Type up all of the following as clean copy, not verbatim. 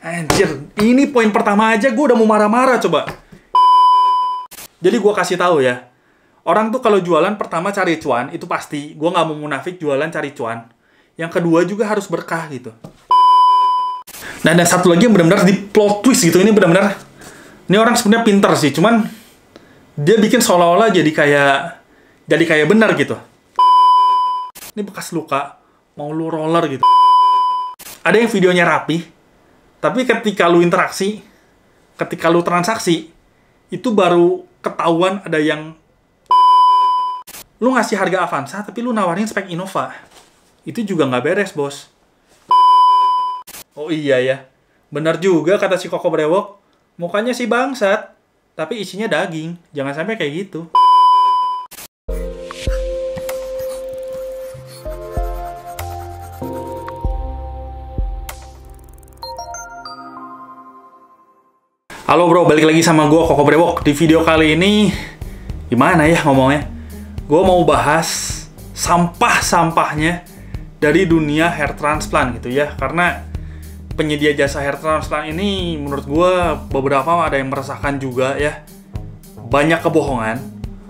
Anjir, ini poin pertama aja gue udah mau marah-marah coba. Jadi gue kasih tahu ya, orang tuh kalau jualan pertama cari cuan, itu pasti. Gue nggak mau munafik, jualan cari cuan. Yang kedua juga harus berkah gitu. Nah, ada satu lagi yang benar-benar di plot twist gitu. Ini benar-benar, ini orang sebenarnya pinter sih, cuman dia bikin seolah-olah jadi kayak benar gitu. Ini bekas luka, mau lu roller gitu. Ada yang videonya rapi, tapi ketika lu interaksi, ketika lu transaksi, itu baru ketahuan ada yang lu ngasih harga Avanza, tapi lu nawarin spek Innova. Itu juga nggak beres, bos. Oh iya ya, benar juga kata si Koko Brewok. Mukanya si bangsat, tapi isinya daging. Jangan sampai kayak gitu. Halo bro, balik lagi sama gue Koko Brewok. Di video kali ini, gimana ya ngomongnya? Gue mau bahas sampah-sampahnya dari dunia hair transplant gitu ya. Karena penyedia jasa hair transplant ini menurut gue beberapa ada yang meresahkan juga ya. Banyak kebohongan.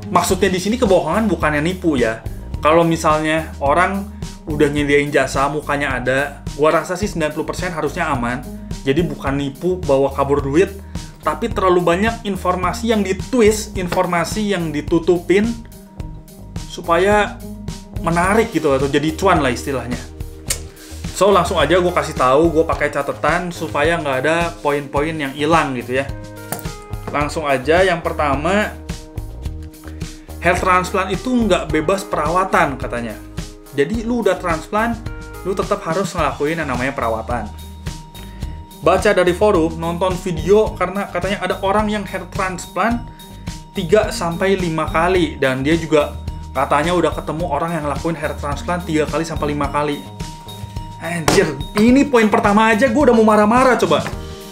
Maksudnya di sini kebohongan bukannya nipu ya. Kalau misalnya orang udah nyediain jasa, mukanya ada, gue rasa sih 90% harusnya aman. Jadi bukan nipu, bawa kabur duit, tapi terlalu banyak informasi yang ditwist, informasi yang ditutupin supaya menarik gitu atau jadi cuan lah istilahnya. So langsung aja gue kasih tahu, gue pakai catatan supaya nggak ada poin-poin yang hilang gitu ya. Langsung aja yang pertama, hair transplant itu nggak bebas perawatan katanya. Jadi lu udah transplant, lu tetap harus ngelakuin yang namanya perawatan. Baca dari forum, nonton video karena katanya ada orang yang hair transplant 3-5 kali dan dia juga katanya udah ketemu orang yang ngelakuin hair transplant 3-5 kali. Anjir, ini poin pertama aja gue udah mau marah-marah coba.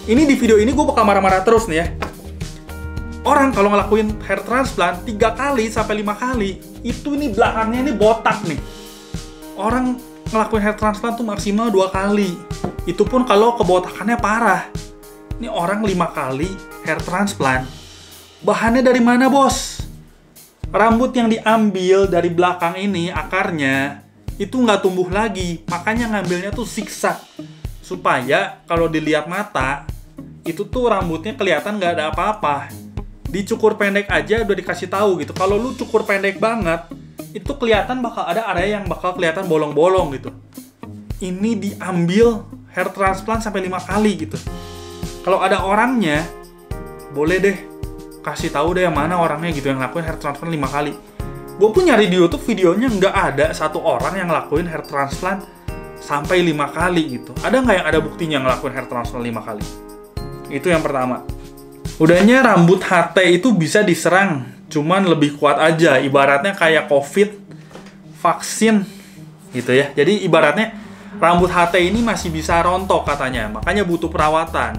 Ini di video ini gue bakal marah-marah terus nih ya. Orang kalau ngelakuin hair transplant 3-5 kali, itu ini belakangnya ini botak nih. Orang ngelakuin hair transplant tuh maksimal 2 kali. Itu pun kalau kebotakannya parah. Ini orang 5 kali hair transplant. Bahannya dari mana, bos? Rambut yang diambil dari belakang ini, akarnya, itu nggak tumbuh lagi. Makanya ngambilnya tuh zigzag. Supaya kalau dilihat mata, itu tuh rambutnya kelihatan nggak ada apa-apa. Dicukur pendek aja udah dikasih tahu gitu. Kalau lu cukur pendek banget, itu kelihatan bakal ada area yang bakal kelihatan bolong-bolong gitu. Ini diambil hair transplant sampai 5 kali gitu. Kalau ada orangnya, boleh deh kasih tahu deh yang mana orangnya gitu yang ngelakuin hair transplant 5 kali. Gue pun nyari di YouTube videonya nggak ada satu orang yang ngelakuin hair transplant sampai 5 kali gitu. Ada nggak yang ada buktinya ngelakuin hair transplant 5 kali? Itu yang pertama. Udahnya rambut HT itu bisa diserang, cuman lebih kuat aja. Ibaratnya kayak COVID, vaksin gitu ya. Jadi ibaratnya rambut HT ini masih bisa rontok katanya, makanya butuh perawatan.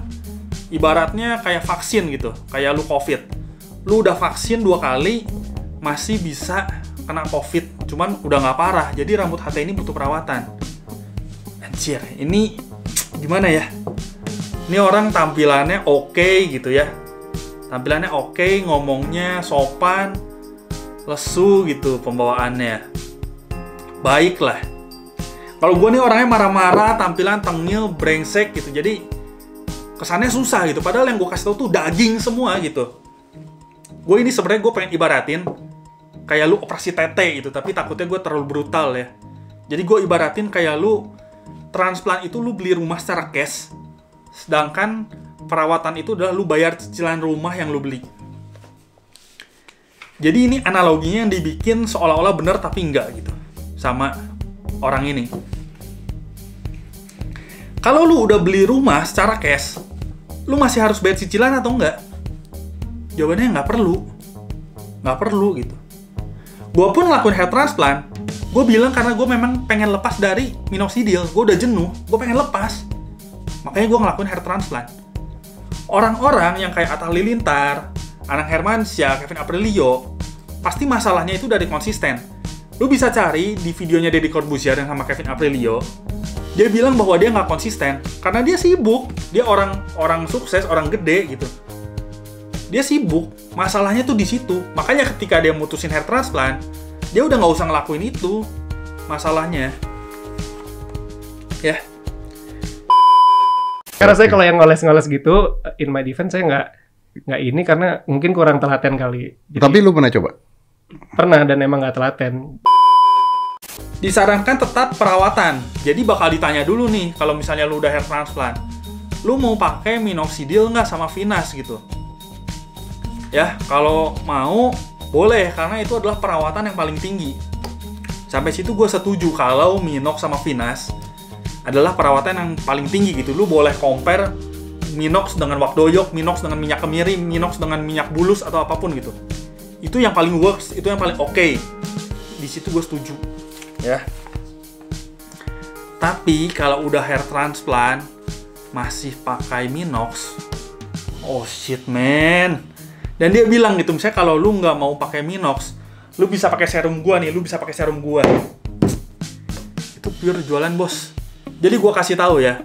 Ibaratnya kayak vaksin gitu, kayak lu COVID. Lu udah vaksin 2 kali, masih bisa kena COVID, cuman udah nggak parah. Jadi rambut HT ini butuh perawatan. Anjir, ini gimana ya? Ini orang tampilannya oke gitu ya. Tampilannya oke, ngomongnya sopan, lesu gitu pembawaannya. Baiklah. Kalau gue nih orangnya marah-marah, tampilan tengil, brengsek gitu. Jadi kesannya susah gitu. Padahal yang gue kasih tau tuh daging semua gitu. Gue ini sebenarnya gue pengen ibaratin kayak lu operasi tete gitu. Tapi takutnya gue terlalu brutal ya. Jadi gue ibaratin kayak lu transplant itu lu beli rumah secara cash. Sedangkan perawatan itu adalah lu bayar cicilan rumah yang lu beli. Jadi ini analoginya yang dibikin seolah-olah bener tapi enggak gitu. Sama orang ini. Kalau lu udah beli rumah secara cash, lu masih harus bayar cicilan atau enggak? Jawabannya nggak perlu. Nggak perlu gitu. Gue pun ngelakuin hair transplant, gue bilang karena gue memang pengen lepas dari minoxidil. Gue udah jenuh, gue pengen lepas. Makanya gue ngelakuin hair transplant. Orang-orang yang kayak Atta Halilintar, Anang Hermansyah, Kevin Aprilio, pasti masalahnya itu dari konsisten. Lu bisa cari di videonya Deddy Corbuzier yang sama Kevin Aprilio. Dia bilang bahwa dia nggak konsisten karena dia sibuk. Dia orang sukses, orang gede gitu. Dia sibuk. Masalahnya tuh di situ. Makanya ketika dia mutusin hair transplant, dia udah nggak usah ngelakuin itu. Masalahnya, ya. Karena saya kalau yang ngoles-ngoles gitu, in my defense saya nggak ini karena mungkin kurang telaten kali. Jadi, tapi lu pernah coba? pernah dan emang nggak telaten. Disarankan tetap perawatan. Jadi bakal ditanya dulu nih, kalau misalnya lu udah hair transplant, lu mau pakai minoxidil nggak sama Finas gitu? Ya, kalau mau, boleh, karena itu adalah perawatan yang paling tinggi. Sampai situ gue setuju kalau Minox sama Finas adalah perawatan yang paling tinggi gitu. Lu boleh compare Minox dengan Wakdoyok, Minox dengan minyak kemiri, Minox dengan minyak bulus atau apapun gitu. Itu yang paling works, itu yang paling oke. Di situ gue setuju. Ya. Tapi kalau udah hair transplant masih pakai Minox, oh shit man. Dan dia bilang gitu, misalnya kalau lu nggak mau pakai Minox, lu bisa pakai serum gua nih, lu bisa pakai serum gua. Itu pure jualan, bos. Jadi gua kasih tahu ya,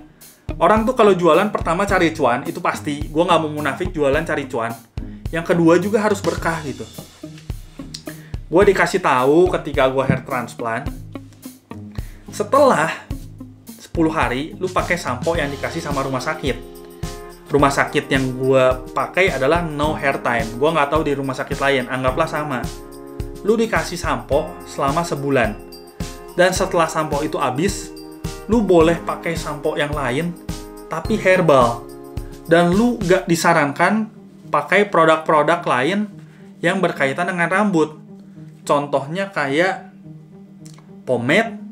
orang tuh kalau jualan pertama cari cuan, itu pasti. Gua nggak mau munafik, jualan cari cuan. Yang kedua juga harus berkah gitu. Gua dikasih tahu ketika gua hair transplant, setelah 10 hari, lu pakai sampo yang dikasih sama rumah sakit. Rumah sakit yang gue pakai adalah No Hair Time. Gue nggak tahu di rumah sakit lain, anggaplah sama. Lu dikasih sampo selama sebulan. Dan setelah sampo itu habis, lu boleh pakai sampo yang lain, tapi herbal. Dan lu nggak disarankan pakai produk-produk lain yang berkaitan dengan rambut. Contohnya kayak pomade,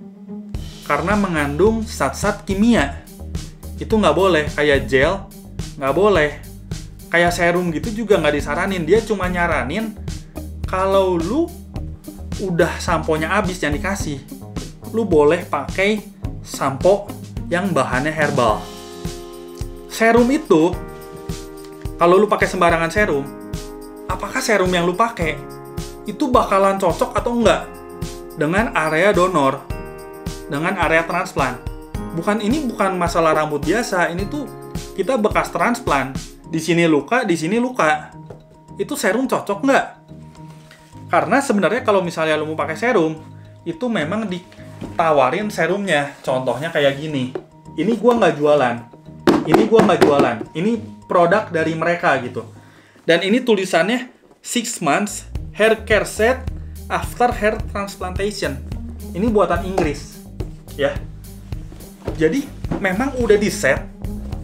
karena mengandung zat-zat kimia. Itu nggak boleh. Kayak gel, nggak boleh. Kayak serum gitu juga nggak disaranin. Dia cuma nyaranin kalau lu udah samponya habis yang dikasih, lu boleh pakai sampo yang bahannya herbal. Serum itu, kalau lu pakai sembarangan serum, apakah serum yang lu pakai itu bakalan cocok atau enggak dengan area donor, dengan area transplant? Ini bukan masalah rambut biasa, ini tuh kita bekas transplant. Di sini luka, di sini luka. Itu serum cocok nggak? Karena sebenarnya kalau misalnya lu mau pakai serum, itu memang ditawarin serumnya. Contohnya kayak gini. Ini gua nggak jualan. Ini gua nggak jualan. Ini produk dari mereka gitu. Dan ini tulisannya 6 months hair care set after hair transplantation. Ini buatan Inggris. Ya. Jadi memang udah di set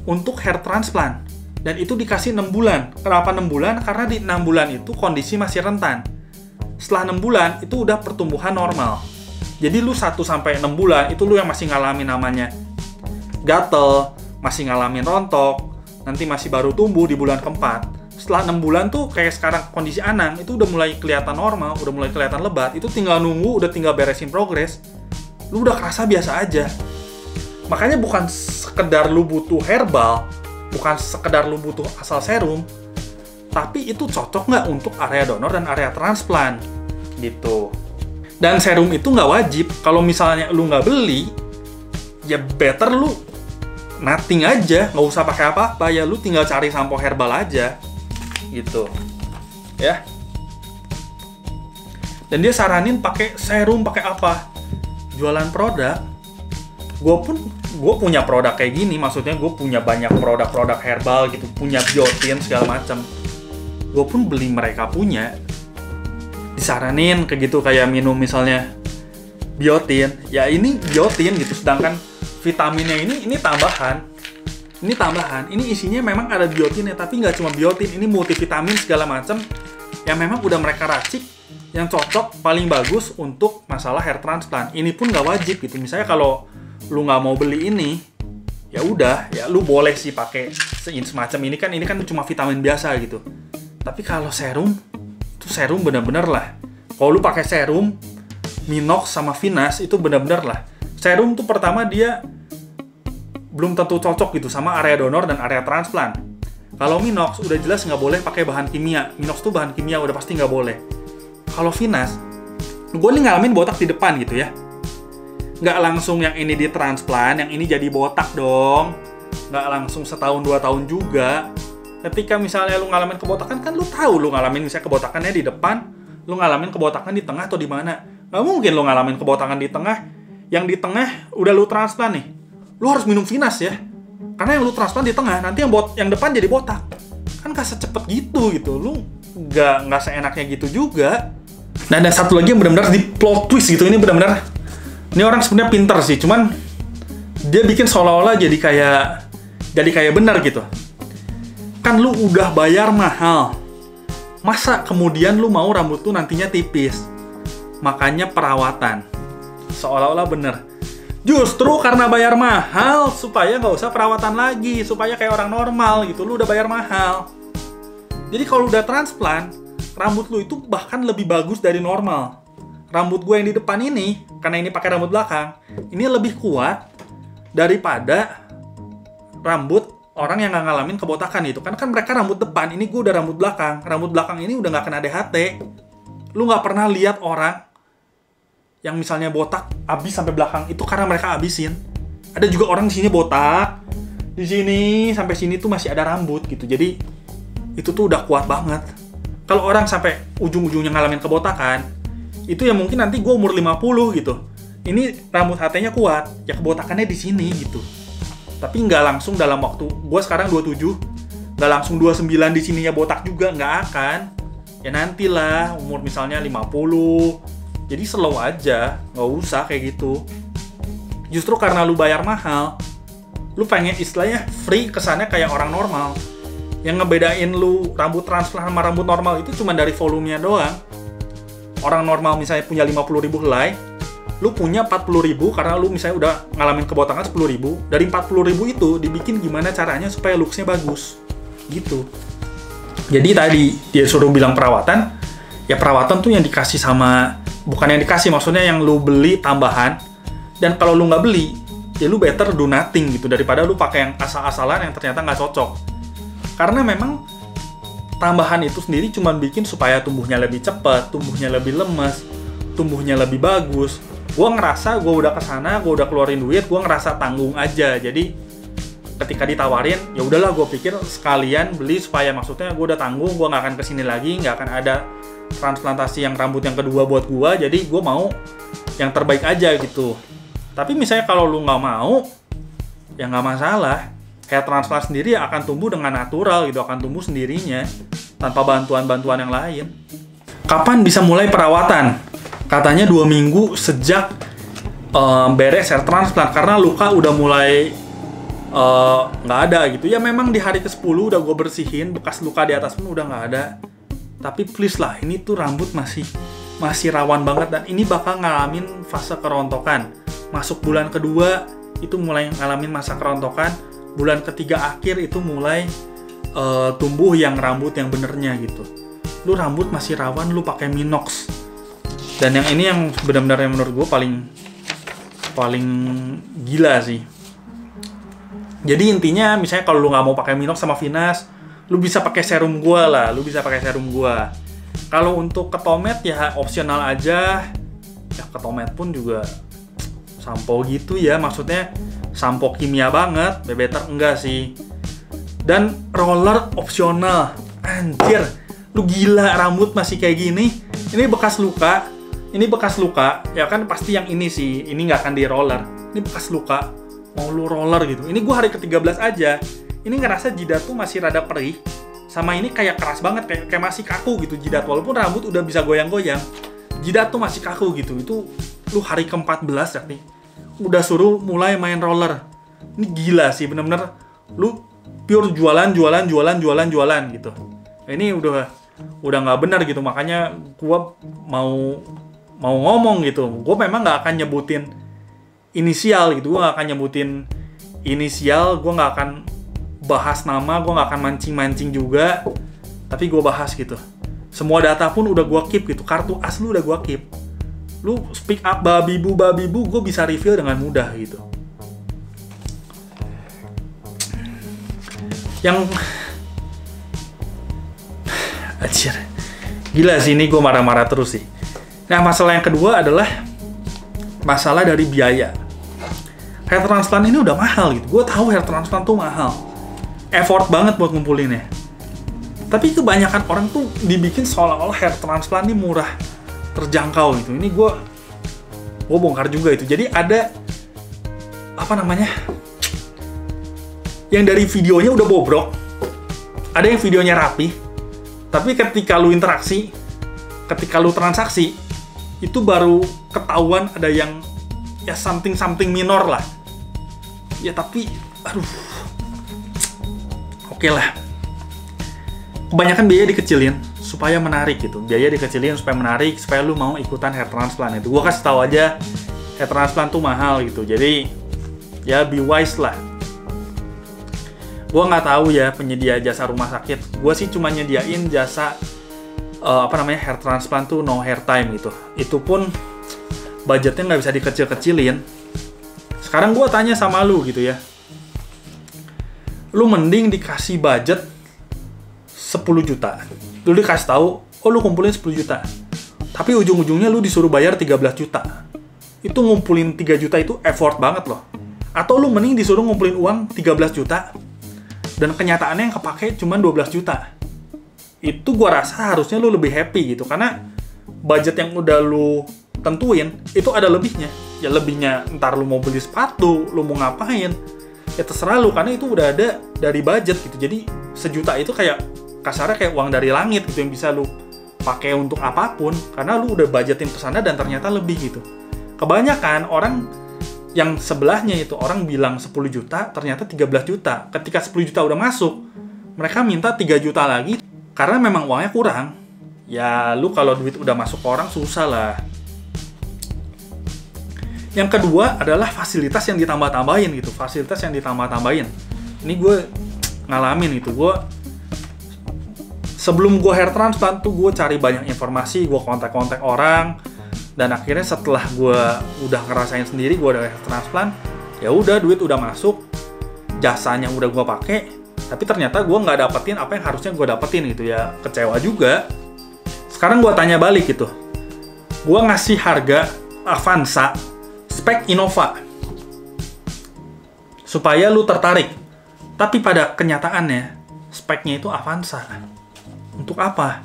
untuk hair transplant. Dan itu dikasih 6 bulan. Kenapa 6 bulan? Karena di 6 bulan itu kondisi masih rentan. Setelah 6 bulan itu udah pertumbuhan normal. Jadi lu 1-6 bulan itu lu yang masih ngalamin namanya gatel, masih ngalamin rontok, nanti masih baru tumbuh di bulan keempat. Setelah 6 bulan tuh kayak sekarang kondisi Anang itu udah mulai kelihatan normal, udah mulai kelihatan lebat. Itu tinggal nunggu, udah tinggal beresin progres. Lu udah kerasa biasa aja. Makanya bukan sekedar lu butuh herbal, bukan sekedar lu butuh asal serum, tapi itu cocok nggak untuk area donor dan area transplant, gitu. Dan serum itu nggak wajib. Kalau misalnya lu nggak beli, ya better lu nothing aja, nggak usah pakai apa-apa, ya lu tinggal cari sampo herbal aja, gitu. Ya. Dan dia saranin pakai serum, pakai apa? Jualan produk. Gue punya produk kayak gini, maksudnya gue punya banyak produk-produk herbal gitu, punya biotin segala macam. Gue pun beli mereka punya. Disaranin kayak gitu, kayak minum misalnya biotin, ya ini biotin gitu, sedangkan vitaminnya ini tambahan. Ini tambahan, ini isinya memang ada biotinnya, tapi nggak cuma biotin, ini multivitamin segala macam yang memang udah mereka racik, yang cocok paling bagus untuk masalah hair transplant. Ini pun nggak wajib gitu. Misalnya kalau lu nggak mau beli ini, ya udah, ya lu boleh sih pakai semacam ini kan cuma vitamin biasa gitu. Tapi kalau serum, itu serum bener-bener lah. Kalau lu pakai serum Minox sama Finas itu bener-bener lah. Serum tuh pertama dia belum tentu cocok gitu sama area donor dan area transplant. Kalau Minox udah jelas nggak boleh pakai bahan kimia. Minox tuh bahan kimia udah pasti nggak boleh. Kalau Finas, gue nih ngalamin botak di depan gitu ya. Nggak langsung yang ini ditransplant, yang ini jadi botak dong. Nggak langsung setahun 2 tahun juga. Ketika misalnya lu ngalamin kebotakan, kan lu tahu lu ngalamin misalnya kebotakannya di depan, lu ngalamin kebotakan di tengah atau di mana. Nggak mungkin lu ngalamin kebotakan di tengah, yang di tengah udah lu transplant nih. Lu harus minum Finas ya. Karena yang lu transplant di tengah, nanti yang depan jadi botak. Kan gak secepat gitu. Lu nggak seenaknya gitu juga. Nah, ada satu lagi yang benar-benar di plot twist gitu. Ini benar-benar, ini orang sebenarnya pinter sih, cuman dia bikin seolah-olah jadi kayak benar gitu. Kan lu udah bayar mahal, masa kemudian lu mau rambut lu nantinya tipis? Makanya perawatan. Seolah-olah bener. Justru karena bayar mahal, supaya nggak usah perawatan lagi, supaya kayak orang normal gitu. Lu udah bayar mahal. Jadi kalau udah transplant, rambut lu itu bahkan lebih bagus dari normal. Rambut gue yang di depan ini, karena ini pakai rambut belakang, ini lebih kuat daripada rambut orang yang nggak ngalamin kebotakan itu. Kan mereka rambut depan, ini gue udah rambut belakang. Rambut belakang ini udah nggak kena DHT. Lu nggak pernah lihat orang yang misalnya botak habis sampai belakang itu karena mereka habisin. Ada juga orang di sini botak, di sini sampai sini tuh masih ada rambut gitu. Jadi itu tuh udah kuat banget. Kalau orang sampai ujung-ujungnya ngalamin kebotakan, itu ya mungkin nanti gue umur 50 gitu. Ini rambut HT-nya kuat, ya kebotakannya di sini gitu. Tapi nggak langsung dalam waktu, gue sekarang 27, nggak langsung 29 di sininya botak juga, nggak akan. Ya nantilah, umur misalnya 50, jadi slow aja, nggak usah kayak gitu. Justru karena lu bayar mahal, lu pengen istilahnya free, kesannya kayak orang normal. Yang ngebedain lu rambut transplant sama rambut normal itu cuma dari volumenya doang. Orang normal misalnya punya 50.000 helai, lu punya 40.000 karena lu misalnya udah ngalamin kebotakan 10.000. Dari 40.000 itu dibikin gimana caranya supaya looks-nya bagus gitu. Jadi tadi dia suruh bilang perawatan, ya perawatan tuh yang dikasih sama, bukan yang dikasih, maksudnya yang lu beli tambahan. Dan kalau lu nggak beli, ya lu better do nothing gitu, daripada lu pakai yang asal-asalan yang ternyata nggak cocok. Karena memang tambahan itu sendiri cuma bikin supaya tumbuhnya lebih cepat, tumbuhnya lebih lemes, tumbuhnya lebih bagus. Gue ngerasa gue udah kesana, gue udah keluarin duit, gue ngerasa tanggung aja. Jadi ketika ditawarin, ya udahlah, gue pikir sekalian beli supaya maksudnya gue udah tanggung, gue nggak akan kesini lagi, nggak akan ada transplantasi yang rambut yang kedua buat gue. Jadi gue mau yang terbaik aja gitu. Tapi misalnya kalau lu nggak mau, ya nggak masalah. Hair transplant sendiri akan tumbuh dengan natural gitu, akan tumbuh sendirinya tanpa bantuan-bantuan yang lain. Kapan bisa mulai perawatan? Katanya 2 minggu sejak beres hair transplant, karena luka udah mulai nggak ada gitu. Ya memang di hari ke-10 udah gue bersihin, bekas luka di atas pun udah nggak ada. Tapi please lah, ini tuh rambut masih rawan banget, dan ini bakal ngalamin fase kerontokan. Masuk bulan kedua itu mulai ngalamin masa kerontokan. Bulan ketiga akhir itu mulai tumbuh yang rambut yang benernya gitu. Lu rambut masih rawan, lu pakai Minox. Dan yang ini yang benar-benar yang menurut gue paling gila sih. Jadi intinya misalnya kalau lu nggak mau pakai Minox sama Finas, lu bisa pakai serum gue lah. Kalau untuk ketomet ya opsional aja. Ya ketomet pun juga sampo gitu ya, maksudnya sampo kimia banget, bebeter enggak sih. Dan roller opsional. Anjir, lu gila, rambut masih kayak gini. Ini bekas luka, ya kan pasti yang ini sih, ini nggak akan di roller. Ini bekas luka, mau lu roller gitu. Ini gua hari ke-13 aja. Ini ngerasa jidat tuh masih rada perih. Sama ini kayak keras banget, kayak masih kaku gitu jidat. Walaupun rambut udah bisa goyang-goyang, jidat tuh masih kaku gitu. Itu lu hari ke-14 ya nih, udah suruh mulai main roller. Ini gila sih, bener-bener lu pure jualan gitu. Ini udah nggak benar gitu. Makanya gua mau ngomong gitu. Gua memang nggak akan nyebutin inisial gitu. Gua nggak akan nyebutin inisial. Gua nggak akan bahas nama. Gua nggak akan mancing juga. Tapi gua bahas gitu. Semua data pun udah gua keep gitu. Kartu as lu udah gua keep. Lu speak up babi bu, gue bisa review dengan mudah gitu. Yang gila sih, ini gue marah-marah terus sih. Nah, masalah yang kedua adalah masalah dari biaya. Hair transplant ini udah mahal gitu. Gue tahu hair transplant tuh mahal. Effort banget buat ngumpulinnya. Tapi kebanyakan orang tuh dibikin seolah-olah hair transplant ini murah, terjangkau gitu. Ini gue bongkar juga itu. Jadi ada yang dari videonya udah bobrok, ada yang videonya rapi, tapi ketika lu interaksi, ketika lu transaksi, itu baru ketahuan ada yang ya something minor lah. Ya tapi, oke lah. Kebanyakan biaya dikecilin supaya menarik gitu. Biaya dikecilin supaya menarik, supaya lu mau ikutan hair transplant itu. Gua kasih tahu aja, hair transplant tuh mahal gitu. Jadi ya be wise lah. Gua nggak tahu ya penyedia jasa rumah sakit. Gua sih cuma nyediain jasa hair transplant tuh no hair time gitu. Itu pun budgetnya nggak bisa dikecil-kecilin. Sekarang gua tanya sama lu gitu ya. Lu mending dikasih budget 10 juta. Lu dikasih tahu, oh lu kumpulin 10 juta. Tapi ujung-ujungnya lu disuruh bayar 13 juta. Itu ngumpulin 3 juta itu effort banget loh. Atau lu mending disuruh ngumpulin uang 13 juta dan kenyataannya yang kepake cuma 12 juta. Itu gua rasa harusnya lu lebih happy gitu, karena budget yang udah lu tentuin itu ada lebihnya. Ya lebihnya ntar lu mau beli sepatu, lu mau ngapain, ya terserah lu, karena itu udah ada dari budget gitu. Jadi sejuta itu kayak kasarnya kayak uang dari langit gitu yang bisa lu pakai untuk apapun, karena lu udah budgetin ke sana dan ternyata lebih gitu. Kebanyakan orang yang sebelahnya itu orang bilang 10 juta, ternyata 13 juta. Ketika 10 juta udah masuk, mereka minta 3 juta lagi karena memang uangnya kurang. Ya lu kalau duit udah masuk ke orang susah lah. Yang kedua adalah fasilitas yang ditambah-tambahin gitu. Fasilitas yang ditambah-tambahin. Ini gue ngalamin gitu. Sebelum gue hair transplant tuh gue cari banyak informasi, gue kontak-kontak orang, dan akhirnya setelah gue udah ngerasain sendiri gue udah hair transplant, ya udah duit udah masuk, jasanya udah gue pakai, tapi ternyata gue nggak dapetin apa yang harusnya gue dapetin gitu ya, kecewa juga. Sekarang gue tanya balik gitu, gue ngasih harga Avanza spek Innova supaya lu tertarik, tapi pada kenyataannya speknya itu Avanza. Untuk apa?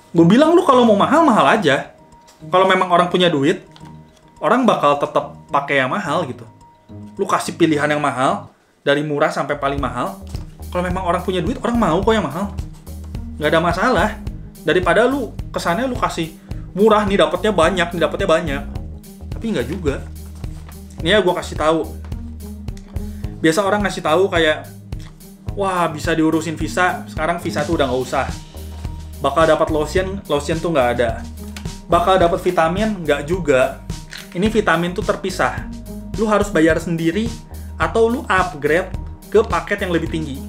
Gue bilang lu kalau mau mahal aja. Kalau memang orang punya duit, orang bakal tetap pakai yang mahal gitu. Lu kasih pilihan yang mahal, dari murah sampai paling mahal. Kalau memang orang punya duit, orang mau kok yang mahal. Nggak ada masalah. Daripada lu kesannya lu kasih murah, nih dapatnya banyak. Tapi nggak juga. Ini ya gue kasih tahu. Biasa orang ngasih tahu kayak, wah bisa diurusin visa, sekarang visa tuh udah nggak usah. Bakal dapat lotion tuh nggak ada. Bakal dapat vitamin, nggak juga. Ini vitamin tuh terpisah. Lu harus bayar sendiri atau lu upgrade ke paket yang lebih tinggi.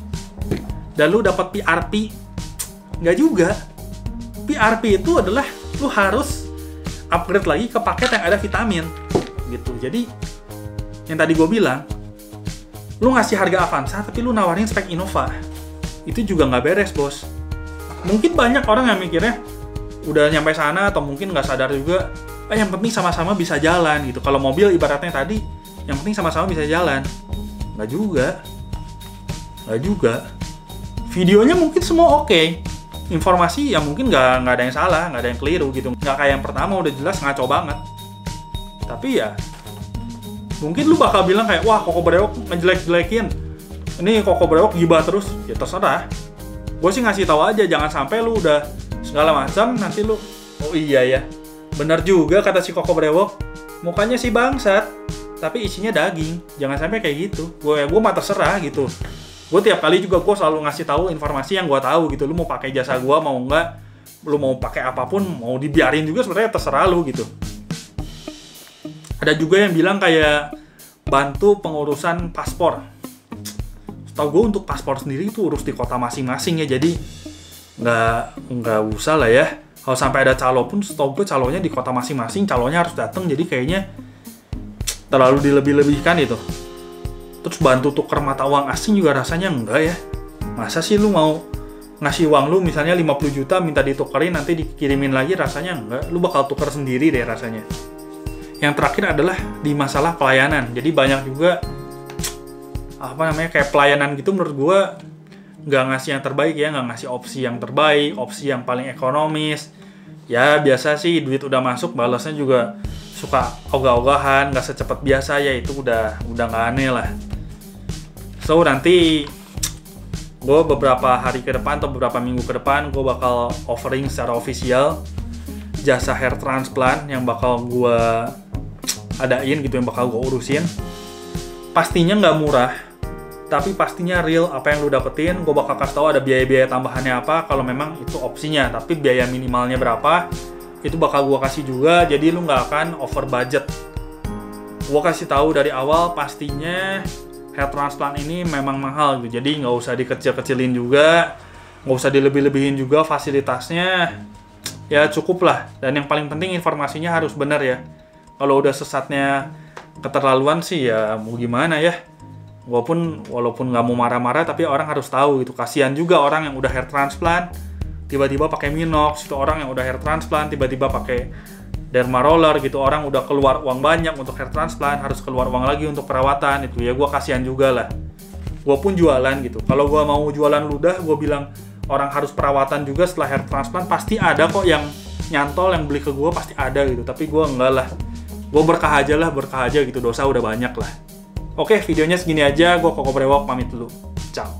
Dan lu dapat PRP, nggak juga. PRP itu adalah lu harus upgrade lagi ke paket yang ada vitamin, gitu. Jadi yang tadi gue bilang, lu ngasih harga Avanza tapi lu nawarin spek Innova, itu juga nggak beres, bos. Mungkin banyak orang yang mikirnya udah nyampe sana atau mungkin nggak sadar juga, yang penting sama-sama bisa jalan gitu. Kalau mobil ibaratnya tadi, yang penting sama-sama bisa jalan. Nggak juga. Videonya mungkin semua oke. Informasi ya mungkin nggak ada yang salah, nggak ada yang keliru gitu. Nggak kayak yang pertama udah jelas ngaco banget. Tapi ya mungkin lu bakal bilang kayak, wah Koko Brewok ngejelek-jelekin, ini Koko Brewok gibah terus. Ya terserah. Gue sih ngasih tahu aja, jangan sampai lu udah segala macam nanti lu, oh iya ya, bener juga kata si Koko Brewok, mukanya si bangsat tapi isinya daging. Jangan sampai kayak gitu. Gue mah terserah gitu. Gue tiap kali juga gue selalu ngasih tahu informasi yang gue tahu gitu. Lu mau pakai jasa gue mau enggak, lu mau pakai apapun, mau dibiarin juga sebenarnya terserah lu gitu. Ada juga yang bilang kayak bantu pengurusan paspor. Setahu gue untuk paspor sendiri itu urus di kota masing-masing ya, jadi nggak usah lah ya. Kalau sampai ada calo pun, setahu gue calonya di kota masing-masing, calonya harus datang, jadi kayaknya terlalu dilebih-lebihkan itu. Terus bantu tuker mata uang asing juga rasanya enggak ya. Masa sih lu mau ngasih uang lu misalnya 50 juta minta ditukerin nanti dikirimin lagi, rasanya enggak. Lu bakal tuker sendiri deh rasanya. yang terakhir adalah di masalah pelayanan. Jadi banyak juga kayak pelayanan gitu menurut gue nggak ngasih yang terbaik ya, nggak ngasih opsi yang terbaik, opsi yang paling ekonomis. Ya biasa sih, duit udah masuk, balasnya juga suka ogah-ogahan, nggak secepat biasa ya, itu udah nggak aneh lah. So nanti gue beberapa hari ke depan atau beberapa minggu ke depan gue bakal offering secara official jasa hair transplant yang bakal gue adain gitu, yang bakal gue urusin. Pastinya nggak murah, tapi pastinya real apa yang lu dapetin. Gue bakal kasih tahu ada biaya-biaya tambahannya apa kalau memang itu opsinya, tapi biaya minimalnya berapa itu bakal gue kasih juga, jadi lu nggak akan over budget. Gue kasih tahu dari awal pastinya hair transplant ini memang mahal gitu, jadi nggak usah dikecil-kecilin juga, nggak usah dilebih-lebihin juga fasilitasnya, ya cukup lah. Dan yang paling penting informasinya harus benar ya. Kalau udah sesatnya keterlaluan sih ya mau gimana ya. Walaupun nggak mau marah-marah, tapi orang harus tahu gitu. Kasihan juga orang yang udah hair transplant tiba-tiba pakai Minox, itu orang yang udah hair transplant tiba-tiba pakai derma roller gitu, orang udah keluar uang banyak untuk hair transplant, harus keluar uang lagi untuk perawatan. Itu ya gue kasihan juga lah. Gue pun jualan gitu, kalau gue mau jualan ludah gue bilang orang harus perawatan juga setelah hair transplant, pasti ada kok yang nyantol, yang beli ke gue pasti ada gitu. Tapi gue enggak lah, gue berkah aja gitu, dosa udah banyak lah. Oke, videonya segini aja. Gue Koko Brewok pamit dulu. Ciao.